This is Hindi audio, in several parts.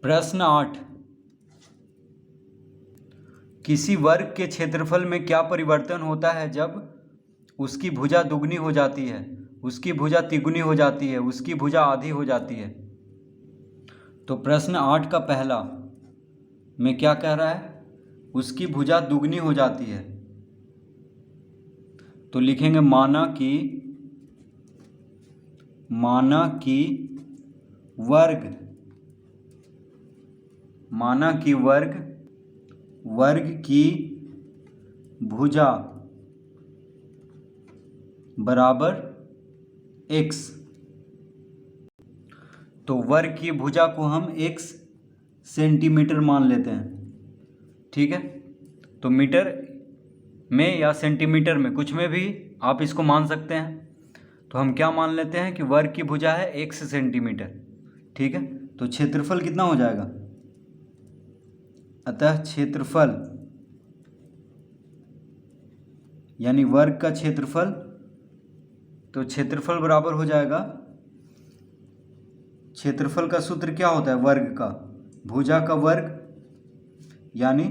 प्रश्न 8। किसी वर्ग के क्षेत्रफल में क्या परिवर्तन होता है जब उसकी भुजा दुगनी हो जाती है, उसकी भुजा तिगुनी हो जाती है, उसकी भुजा आधी हो जाती है। तो प्रश्न 8 का पहला में क्या कह रहा है, उसकी भुजा दुगनी हो जाती है। तो लिखेंगे माना कि वर्ग की भुजा बराबर x। तो वर्ग की भुजा को हम x सेंटीमीटर मान लेते हैं, ठीक है। तो मीटर में या सेंटीमीटर में, कुछ में भी आप इसको मान सकते हैं। तो हम क्या मान लेते हैं कि वर्ग की भुजा है x सेंटीमीटर, ठीक है। तो क्षेत्रफल कितना हो जाएगा, अतः क्षेत्रफल यानी वर्ग का क्षेत्रफल, तो क्षेत्रफल बराबर हो जाएगा, क्षेत्रफल का सूत्र क्या होता है, वर्ग का भुजा का वर्ग, यानी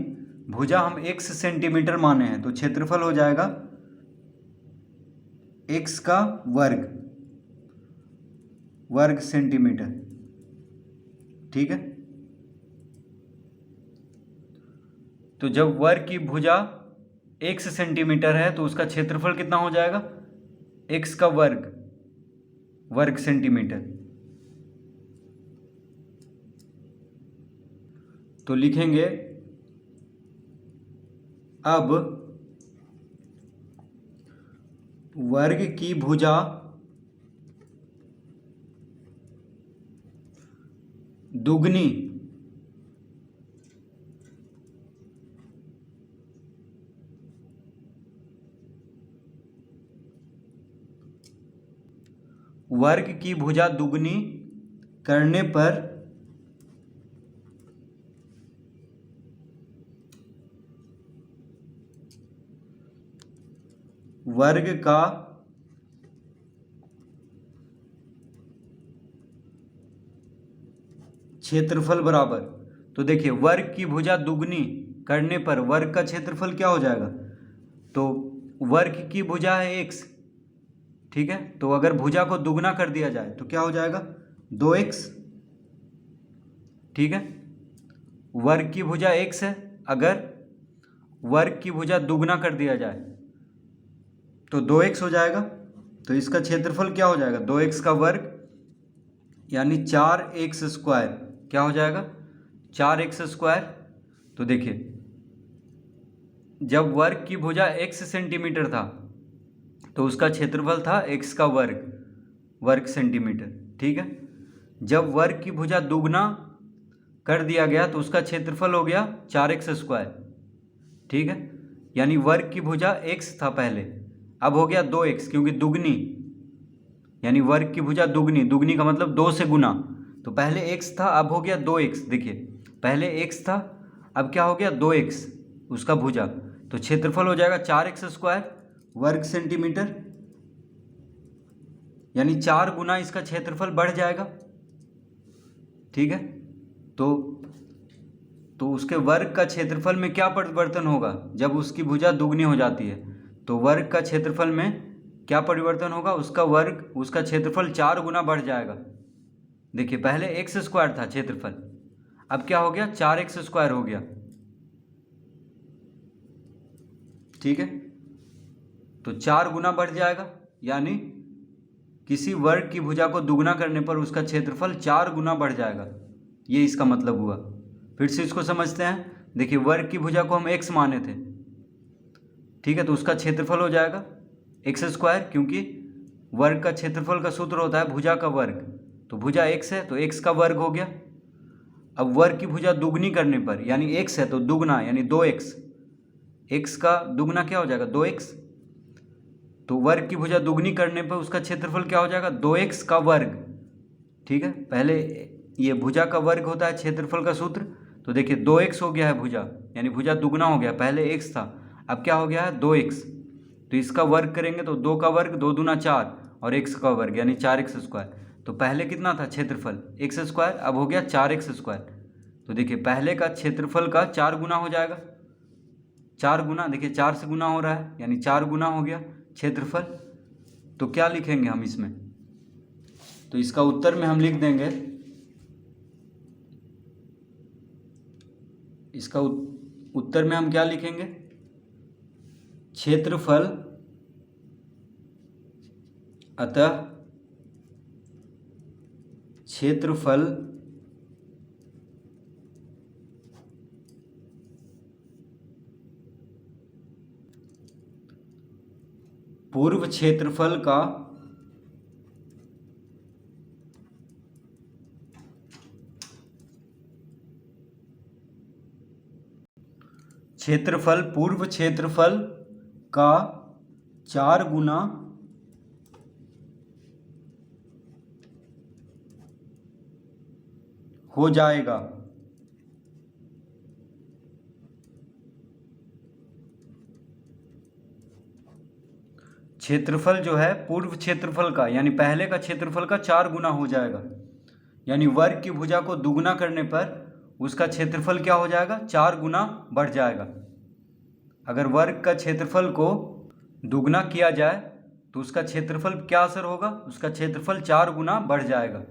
भुजा हम x सेंटीमीटर माने हैं, तो क्षेत्रफल हो जाएगा x का वर्ग सेंटीमीटर, ठीक है। तो जब वर्ग की भुजा x सेंटीमीटर है तो उसका क्षेत्रफल कितना हो जाएगा, x का वर्ग सेंटीमीटर। तो लिखेंगे अब वर्ग की भुजा दुगनी वर्ग की भुजा दुगनी करने पर वर्ग का क्षेत्रफल बराबर। तो देखिए वर्ग की भुजा दुगनी करने पर वर्ग का क्षेत्रफल क्या हो जाएगा, तो वर्ग की भुजा है x, ठीक है। तो अगर भुजा को दुगना कर दिया जाए तो क्या हो जाएगा, 2x, ठीक है। वर्ग की भुजा x है, अगर वर्ग की भुजा दुगना कर दिया जाए तो 2x हो जाएगा। तो इसका क्षेत्रफल क्या हो जाएगा, 2x का वर्ग यानी 4x स्क्वायर, क्या हो जाएगा 4x स्क्वायर। तो देखिए जब वर्ग की भुजा x सेंटीमीटर था तो उसका क्षेत्रफल था x का वर्ग सेंटीमीटर, ठीक है। जब वर्ग की भुजा दुगना कर दिया गया तो उसका क्षेत्रफल हो गया 4x स्क्वायर, ठीक है। यानी वर्ग की भुजा x था पहले, अब हो गया 2x, क्योंकि दुगनी यानी वर्ग की भुजा दुगनी का मतलब 2 से गुना। तो पहले x था, अब हो गया 2x। देखिए पहले x था, अब क्या हो गया 2x उसका भुजा। तो क्षेत्रफल हो जाएगा 4x स्क्वायर वर्ग सेंटीमीटर, यानी 4 गुना इसका क्षेत्रफल बढ़ जाएगा, ठीक है। तो उसके वर्ग का क्षेत्रफल में क्या परिवर्तन होगा जब उसकी भुजा दुगनी हो जाती है, तो वर्ग का क्षेत्रफल में क्या परिवर्तन होगा, उसका क्षेत्रफल 4 गुना बढ़ जाएगा। देखिए पहले x स्क्वायर था क्षेत्रफल, अब क्या हो गया 4x स्क्वायर हो गया, ठीक है। तो 4 गुना बढ़ जाएगा, यानी किसी वर्ग की भुजा को दुगना करने पर उसका क्षेत्रफल 4 गुना बढ़ जाएगा, ये इसका मतलब हुआ। फिर से इसको समझते हैं। देखिए वर्ग की भुजा को हम x माने थे, ठीक है। तो उसका क्षेत्रफल हो जाएगा x स्क्वायर, क्योंकि वर्ग का क्षेत्रफल का सूत्र होता है भुजा का वर्ग, तो भुजा x है तो x का वर्ग हो गया। अब वर्ग की भुजा दुगनी करने पर, यानी x है तो दुगना यानी 2x, x का दुगना क्या हो जाएगा 2x। तो वर्ग की भुजा दुगनी करने पर उसका क्षेत्रफल क्या हो जाएगा 2x का वर्ग, ठीक है। पहले ये भुजा का वर्ग होता है क्षेत्रफल का सूत्र। तो देखिए 2x हो गया है भुजा, यानी भुजा दुगना हो गया, पहले x था अब क्या हो गया है 2x। तो इसका वर्ग करेंगे तो 2 का वर्ग 2 दूना 4 और x का वर्ग यानी 4x स्क्वायर। तो पहले कितना था क्षेत्रफल x स्क्वायर, अब हो गया 4x स्क्वायर, तो देखिए पहले का क्षेत्रफल का 4 गुना हो जाएगा, 4 गुना, देखिए 4 से गुना हो रहा है यानी 4 गुना हो गया क्षेत्रफल। तो क्या लिखेंगे हम इसमें, तो इसका उत्तर में हम लिख देंगे, इसका उत्तर में हम क्या लिखेंगे, क्षेत्रफल अतः क्षेत्रफल पूर्व क्षेत्रफल का पूर्व क्षेत्रफल का 4 गुना हो जाएगा। क्षेत्रफल जो है पूर्व क्षेत्रफल का यानी पहले का क्षेत्रफल का 4 गुना हो जाएगा, यानी वर्ग की भुजा को दुगना करने पर उसका क्षेत्रफल क्या हो जाएगा, 4 गुना बढ़ जाएगा। अगर वर्ग का क्षेत्रफल को दुगना किया जाए तो उसका क्षेत्रफल क्या असर होगा, उसका क्षेत्रफल 4 गुना बढ़ जाएगा।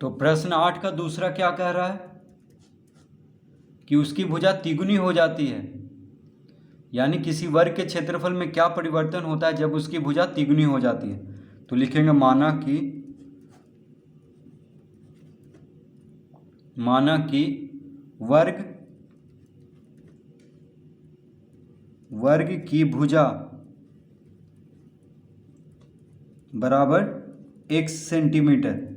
तो प्रश्न 8 का दूसरा क्या कह रहा है कि उसकी भुजा तिगुनी हो जाती है, यानी किसी वर्ग के क्षेत्रफल में क्या परिवर्तन होता है जब उसकी भुजा तिगुनी हो जाती है। तो लिखेंगे माना कि वर्ग की भुजा बराबर x सेंटीमीटर।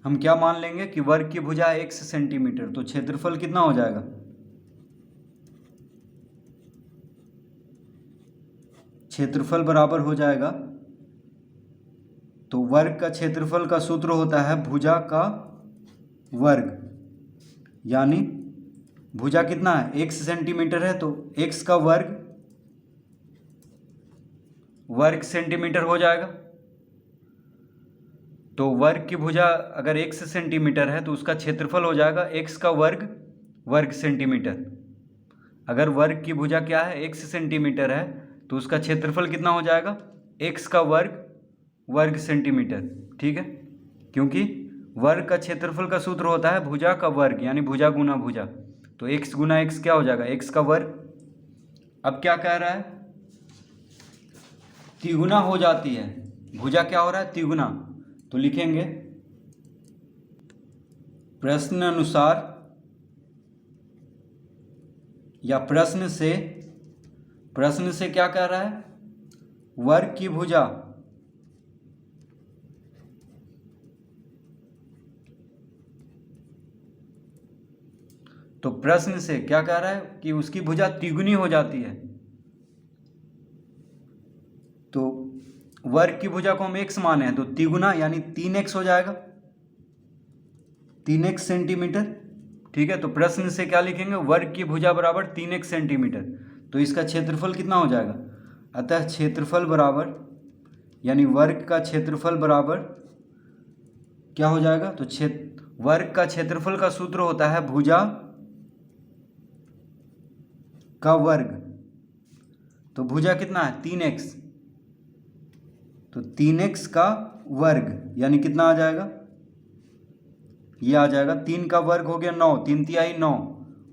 हम क्या मान लेंगे कि वर्ग की भुजा x सेंटीमीटर, तो क्षेत्रफल कितना हो जाएगा, क्षेत्रफल बराबर हो जाएगा, तो वर्ग का क्षेत्रफल का सूत्र होता है भुजा का वर्ग, यानी भुजा कितना है, x सेंटीमीटर है तो x का वर्ग सेंटीमीटर हो जाएगा। तो वर्ग की भुजा अगर x सेंटीमीटर है तो उसका क्षेत्रफल हो जाएगा x का वर्ग सेंटीमीटर। अगर वर्ग की भुजा क्या है, x सेंटीमीटर है तो उसका क्षेत्रफल कितना हो जाएगा, x का वर्ग सेंटीमीटर। ठीक है, क्योंकि वर्ग का क्षेत्रफल का सूत्र होता है भुजा का वर्ग, यानी भुजा गुना भुजा, तो x गुना x क्या हो जाएगा, x का वर्ग। अब क्या कह रहा है, तिगुना हो जाती है, भुजा क्या हो रहा है, तिगुना। तो लिखेंगे प्रश्न अनुसार या प्रश्न से क्या कह रहा है, वर्ग की भुजा तो प्रश्न से क्या कह रहा है कि उसकी भुजा तिगुनी हो जाती है। तो वर्ग की भुजा को हम x माने हैं तो तिगुना यानी 3x हो जाएगा, 3x सेंटीमीटर। ठीक है, तो प्रश्न से क्या लिखेंगे, वर्ग की भुजा बराबर 3x सेंटीमीटर, तो इसका क्षेत्रफल कितना हो जाएगा, अतः क्षेत्रफल बराबर यानी वर्ग का क्षेत्रफल बराबर क्या हो जाएगा, तो वर्ग का क्षेत्रफल का सूत्र होता है भुजा का वर्ग, तो भुजा कितना है 3x, तो 3x का वर्ग यानी कितना आ जाएगा, ये आ जाएगा 3 का वर्ग हो गया 9, 3 तिहाई 9,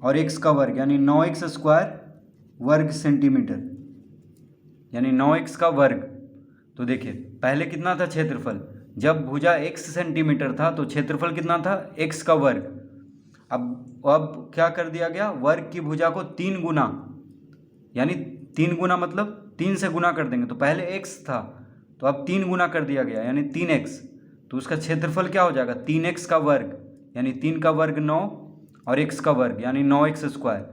और x का वर्ग यानी 9x स्क्वायर वर्ग सेंटीमीटर, यानी 9x का वर्ग। तो देखिए पहले कितना था क्षेत्रफल, जब भुजा x सेंटीमीटर था तो क्षेत्रफल कितना था, x का वर्ग। अब क्या कर दिया गया, वर्ग की भुजा को 3 गुना, यानी 3 गुना मतलब 3 से गुना कर देंगे, तो पहले x था तो अब 3 गुना कर दिया गया यानी 3x, तो उसका क्षेत्रफल क्या हो जाएगा, 3x का वर्ग यानी 3 का वर्ग 9 और x का वर्ग यानी 9x स्क्वायर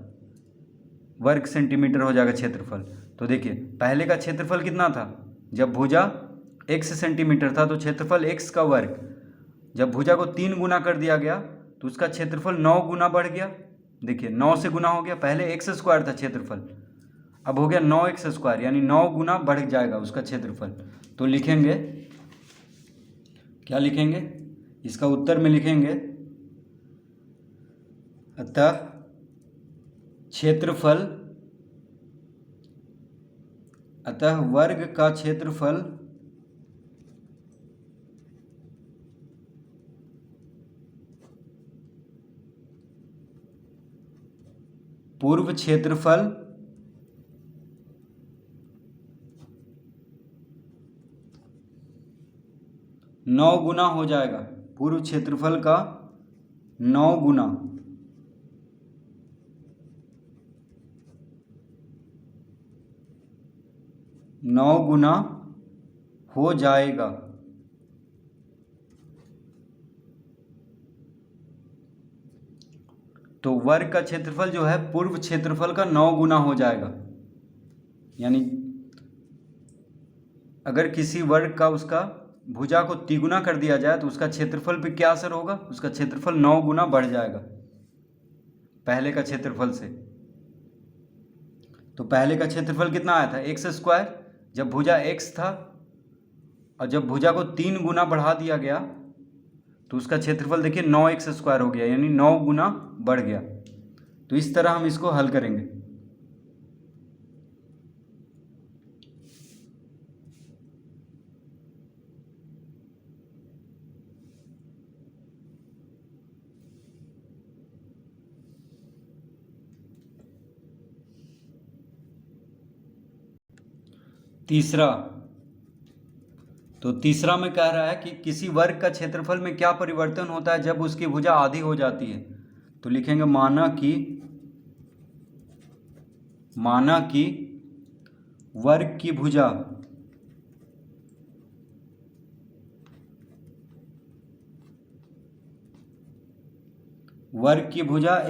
वर्ग सेंटीमीटर हो जाएगा क्षेत्रफल। तो देखिए पहले का क्षेत्रफल कितना था, जब भुजा x सेंटीमीटर था तो क्षेत्रफल x का वर्ग, जब भुजा को 3 गुना कर दिया गया तो उसका क्षेत्रफल 9 गुना बढ़ गया। देखिए 9 से गुना हो गया, पहले x स्क्वायर था क्षेत्रफल, अब हो गया 9x स्क्वायर, यानी 9 गुना बढ़ जाएगा उसका क्षेत्रफल। तो लिखेंगे, क्या लिखेंगे, इसका उत्तर में लिखेंगे अतः क्षेत्रफल, अतः वर्ग का क्षेत्रफल पूर्व क्षेत्रफल नौ गुना हो जाएगा, पूर्व क्षेत्रफल का 9 गुना, 9 गुना हो जाएगा। तो वर्ग का क्षेत्रफल जो है पूर्व क्षेत्रफल का 9 गुना हो जाएगा, यानी अगर किसी वर्ग का उसका भुजा को तिगुना कर दिया जाए तो उसका क्षेत्रफल पे क्या असर होगा, उसका क्षेत्रफल 9 गुना बढ़ जाएगा पहले का क्षेत्रफल से। तो पहले का क्षेत्रफल कितना आया था, एक्स स्क्वायर, जब भुजा x था, और जब भुजा को 3 गुना बढ़ा दिया गया तो उसका क्षेत्रफल देखिए 9x स्क्वायर हो गया, यानी 9 गुना बढ़ गया। तो इस तरह हम इसको हल करेंगे। तीसरा, तो तीसरा में कह रहा है कि किसी वर्ग का क्षेत्रफल में क्या परिवर्तन होता है जब उसकी भुजा आधी हो जाती है। तो लिखेंगे माना कि वर्ग की भुजा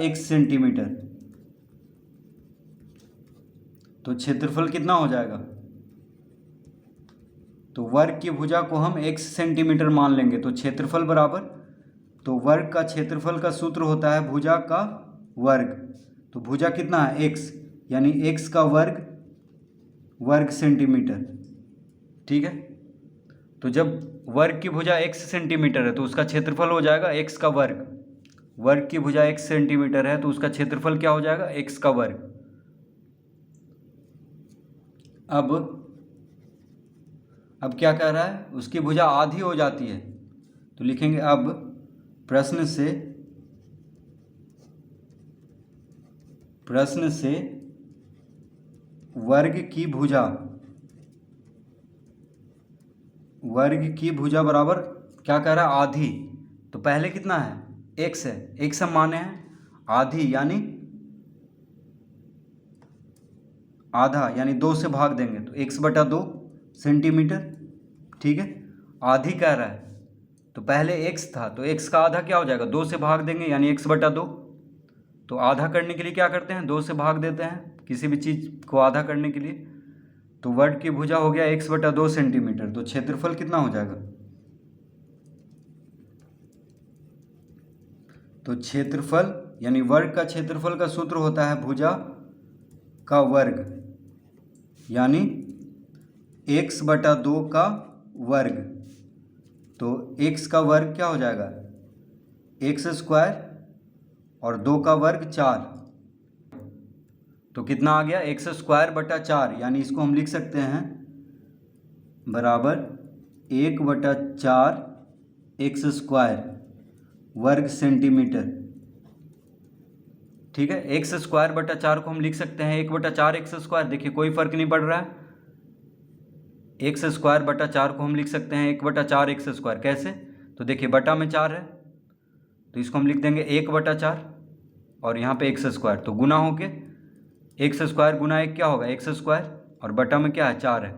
x सेंटीमीटर, तो क्षेत्रफल कितना हो जाएगा, तो वर्ग की भुजा को हम x सेंटीमीटर मान लेंगे, तो क्षेत्रफल बराबर, तो वर्ग का क्षेत्रफल का सूत्र होता है भुजा का वर्ग, तो भुजा कितना है x, यानी x का वर्ग सेंटीमीटर। ठीक है, तो जब वर्ग की भुजा x सेंटीमीटर है तो उसका क्षेत्रफल हो जाएगा x का वर्ग, वर्ग की भुजा x सेंटीमीटर है तो उसका क्षेत्रफल क्या हो जाएगा, x का वर्ग। अब क्या कह रहा है, उसकी भुजा आधी हो जाती है, तो लिखेंगे अब प्रश्न से वर्ग की भुजा बराबर क्या कह रहा है, आधी। तो पहले कितना है, x है, x हम माने हैं, आधी यानी आधा, यानी 2 से भाग देंगे तो x/2 सेंटीमीटर। ठीक है, आधी कह रहा है, तो पहले x था तो x का आधा क्या हो जाएगा, 2 से भाग देंगे यानी x/2। तो आधा करने के लिए क्या करते हैं, 2 से भाग देते हैं किसी भी चीज़ को आधा करने के लिए। तो वर्ग की भुजा हो गया x/2 सेंटीमीटर, तो क्षेत्रफल कितना हो जाएगा, तो क्षेत्रफल यानी वर्ग का क्षेत्रफल का सूत्र होता है भुजा का वर्ग, यानी x/2 का वर्ग। तो x का वर्ग क्या हो जाएगा, x स्क्वायर, और 2 का वर्ग 4, तो कितना आ गया, x²/4, यानी इसको हम लिख सकते हैं बराबर 1/4 x² वर्ग सेंटीमीटर। ठीक है, x²/4 को हम लिख सकते हैं 1/4 x²। देखिए कोई फर्क नहीं पड़ रहा है, x²/4 को हम लिख सकते हैं 1/4 x²। कैसे, तो देखिए बटा में 4 है तो इसको हम लिख देंगे 1/4, और यहाँ पे x², तो गुना होके x² गुना 1 क्या होगा, x², और बटा में क्या है 4 है,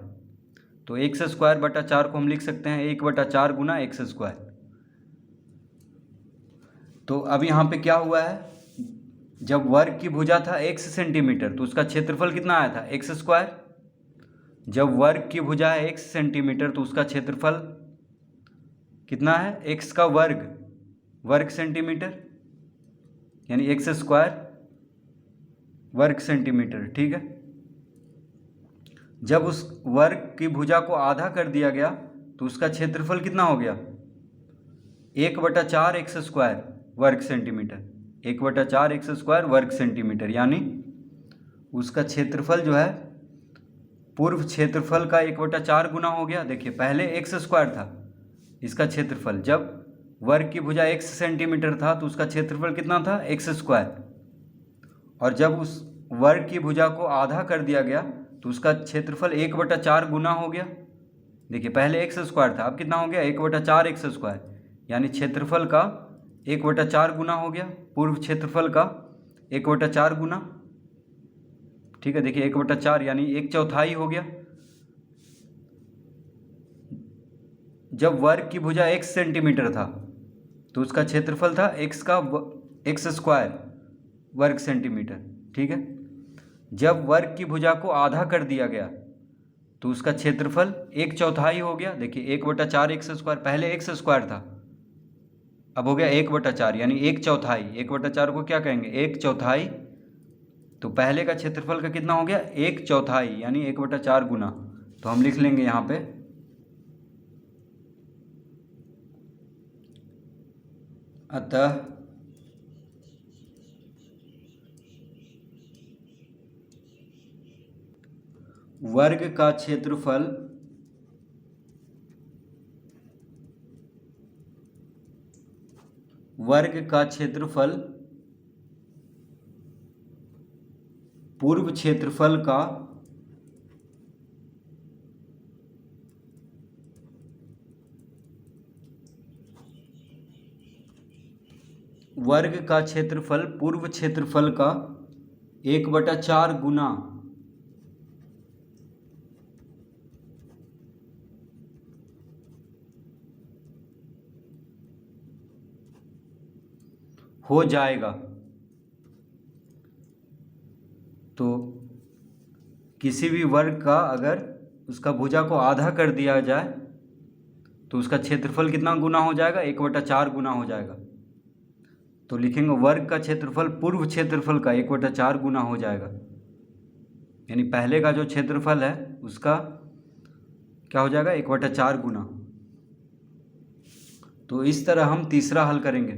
तो x²/4 को हम लिख सकते हैं 1/4 गुना x²। तो अब यहाँ पे क्या हुआ है, जब वर्ग की भुजा था x सेंटीमीटर तो उसका क्षेत्रफल कितना आया था x स्क्वायर। जब वर्ग की भुजा है x सेंटीमीटर तो उसका क्षेत्रफल कितना है x का वर्ग सेंटीमीटर, यानी x स्क्वायर वर्ग सेंटीमीटर। ठीक है। जब उस वर्ग की भुजा को आधा कर दिया गया तो उसका क्षेत्रफल कितना हो गया 1/4 x स्क्वायर वर्ग सेंटीमीटर, 1/4 x स्क्वायर वर्ग सेंटीमीटर, यानी उसका क्षेत्रफल जो है पूर्व क्षेत्रफल का 1/4 गुना हो गया। देखिए पहले x स्क्वायर था इसका क्षेत्रफल, जब वर्ग की भुजा x सेंटीमीटर था तो उसका क्षेत्रफल कितना था x स्क्वायर, और जब उस वर्ग की भुजा को आधा कर दिया गया तो उसका क्षेत्रफल 1/4 गुना हो गया। देखिए पहले x स्क्वायर था, अब कितना हो गया 1/4 x स्क्वायर, यानी क्षेत्रफल का 1/4 गुना हो गया, पूर्व क्षेत्रफल का 1/4 गुना। ठीक है, देखिए 1/4 यानी 1/4 हो गया। जब वर्ग की भुजा x सेंटीमीटर था तो उसका क्षेत्रफल था x स्क्वायर वर्ग सेंटीमीटर। ठीक है। जब वर्ग की भुजा को आधा कर दिया गया तो उसका क्षेत्रफल 1/4 हो गया। देखिए 1/4 x स्क्वायर, पहले x स्क्वायर था अब हो गया 1/4 यानी 1/4। 1/4 को क्या कहेंगे 1/4, तो पहले का क्षेत्रफल का कितना हो गया 1/4 यानी 1/4 गुना। तो हम लिख लेंगे यहाँ पे अतः वर्ग का क्षेत्रफल पूर्व क्षेत्रफल का पूर्व क्षेत्रफल का 1/4 गुना हो जाएगा। तो किसी भी वर्ग का अगर उसका भुजा को आधा कर दिया जाए तो उसका क्षेत्रफल कितना गुना हो जाएगा 1/4 गुना हो जाएगा। तो लिखेंगे वर्ग का क्षेत्रफल पूर्व क्षेत्रफल का 1/4 गुना हो जाएगा, यानी पहले का जो क्षेत्रफल है उसका क्या हो जाएगा 1/4 गुना। तो इस तरह हम तीसरा हल करेंगे।